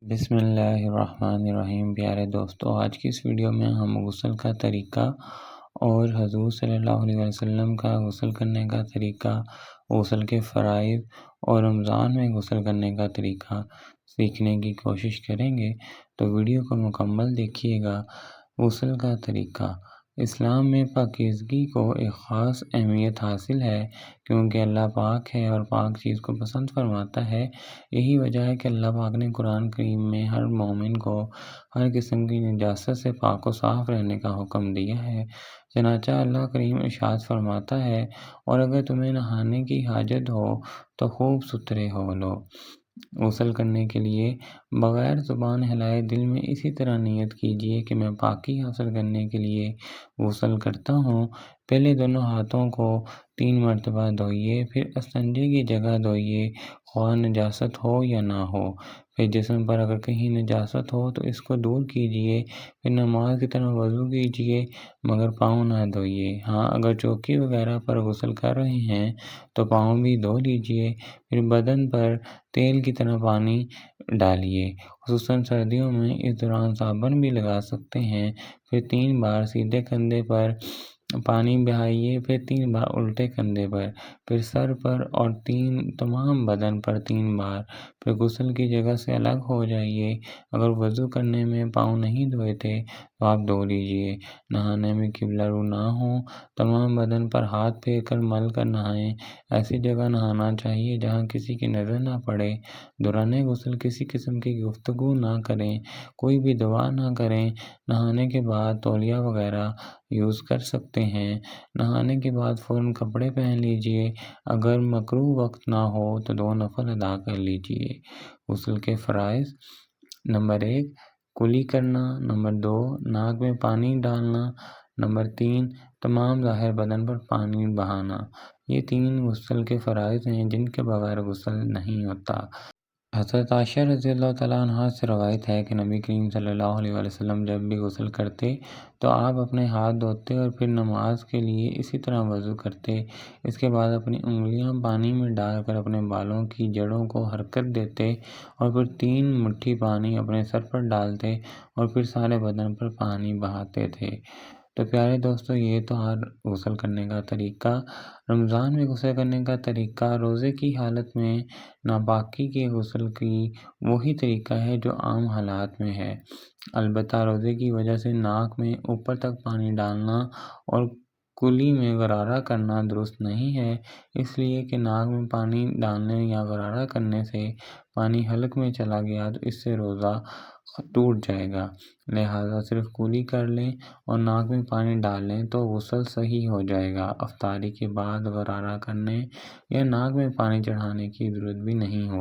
بسم اللہ الرحمن الرحیم۔ پیارے دوستو، آج کی اس ویڈیو میں ہم غسل کا طریقہ اور حضور صلی اللہ علیہ وسلم کا غسل کرنے کا طریقہ، غسل کے فرائض اور رمضان میں غسل کرنے کا طریقہ سیکھنے کی کوشش کریں گے، تو ویڈیو کو مکمل دیکھیے گا۔ غسل کا طریقہ اسلام میں پاکیزگی کو ایک خاص اہمیت حاصل ہے، کیونکہ اللہ پاک ہے اور پاک چیز کو پسند فرماتا ہے۔ یہی وجہ ہے کہ اللہ پاک نے قرآن کریم میں ہر مومن کو ہر قسم کی نجاست سے پاک و صاف رہنے کا حکم دیا ہے۔ چنانچہ اللہ کریم ارشاد فرماتا ہے، اور اگر تمہیں نہانے کی حاجت ہو تو خوب ستھرے ہو لو۔ غسل کرنے کے لیے بغیر زبان ہلائے دل میں اسی طرح نیت کیجیے کہ میں پاکی حاصل کرنے کے لیے غسل کرتا ہوں۔ پہلے دونوں ہاتھوں کو 3 مرتبہ دھوئیے، پھر استنجے کی جگہ دھوئیے، خواہ نجاست ہو یا نہ ہو۔ پھر جسم پر اگر کہیں نجاست ہو تو اس کو دور کیجیے، پھر نماز کی طرح وضو کیجیے، مگر پاؤں نہ دھوئیے۔ ہاں، اگر چوکی وغیرہ پر غسل کر رہے ہیں تو پاؤں بھی دھو لیجیے۔ پھر بدن پر تیل کی طرح پانی ڈالیے، خصوصاً سردیوں میں اس دوران صابن بھی لگا سکتے ہیں۔ پھر 3 بار سیدھے کندھے پر پانی بہائیے، پھر 3 بار الٹے کندھے پر، پھر سر پر اور تمام بدن پر 3 بار۔ پھر غسل کی جگہ سے الگ ہو جائیے۔ اگر وضو کرنے میں پاؤں نہیں دھوئے تھے تو آپ دھو لیجیے۔ نہانے میں قبلہ رو نہ ہوں، تمام بدن پر ہاتھ پھیر کر مل کر نہائیں۔ ایسی جگہ نہانا چاہیے جہاں کسی کی نظر نہ پڑے۔ دوران غسل کسی قسم کی گفتگو نہ کریں، کوئی بھی دعا نہ کریں۔ نہانے کے بعد تولیہ وغیرہ یوز کر سکتے ہیں۔ نہانے کے بعد فوراً کپڑے پہن لیجیے۔ اگر مکروہ وقت نہ ہو تو 2 نفل ادا کر لیجیے۔ غسل کے فرائض: نمبر 1، کلی کرنا۔ نمبر 2، ناک میں پانی ڈالنا۔ نمبر 3، تمام ظاہر بدن پر پانی بہانا۔ یہ 3 غسل کے فرائض ہیں جن کے بغیر غسل نہیں ہوتا۔ حضرت عائشہ رضی اللہ تعالیٰ عنہا سے روایت ہے کہ نبی کریم صلی اللہ علیہ وسلم جب بھی غسل کرتے تو آپ اپنے ہاتھ دھوتے اور پھر نماز کے لیے اسی طرح وضو کرتے۔ اس کے بعد اپنی انگلیاں پانی میں ڈال کر اپنے بالوں کی جڑوں کو حرکت دیتے اور پھر 3 مٹھی پانی اپنے سر پر ڈالتے اور پھر سارے بدن پر پانی بہاتے تھے۔ تو پیارے دوستو، یہ تو غسل کرنے کا طریقہ۔ رمضان میں غسل کرنے کا طریقہ روزے کی حالت میں ناپاکی کے غسل کی وہی طریقہ ہے جو عام حالات میں ہے۔ البتہ روزے کی وجہ سے ناک میں اوپر تک پانی ڈالنا اور کلی میں غرارہ کرنا درست نہیں ہے، اس لیے کہ ناک میں پانی ڈالنے یا غرارہ کرنے سے پانی حلق میں چلا گیا تو اس سے روزہ ٹوٹ جائے گا۔ لہٰذا صرف کلی کر لیں اور ناک میں پانی ڈال لیں تو غسل صحیح ہو جائے گا۔ افطاری کے بعد غرارہ کرنے یا ناک میں پانی چڑھانے کی ضرورت بھی نہیں ہوگی۔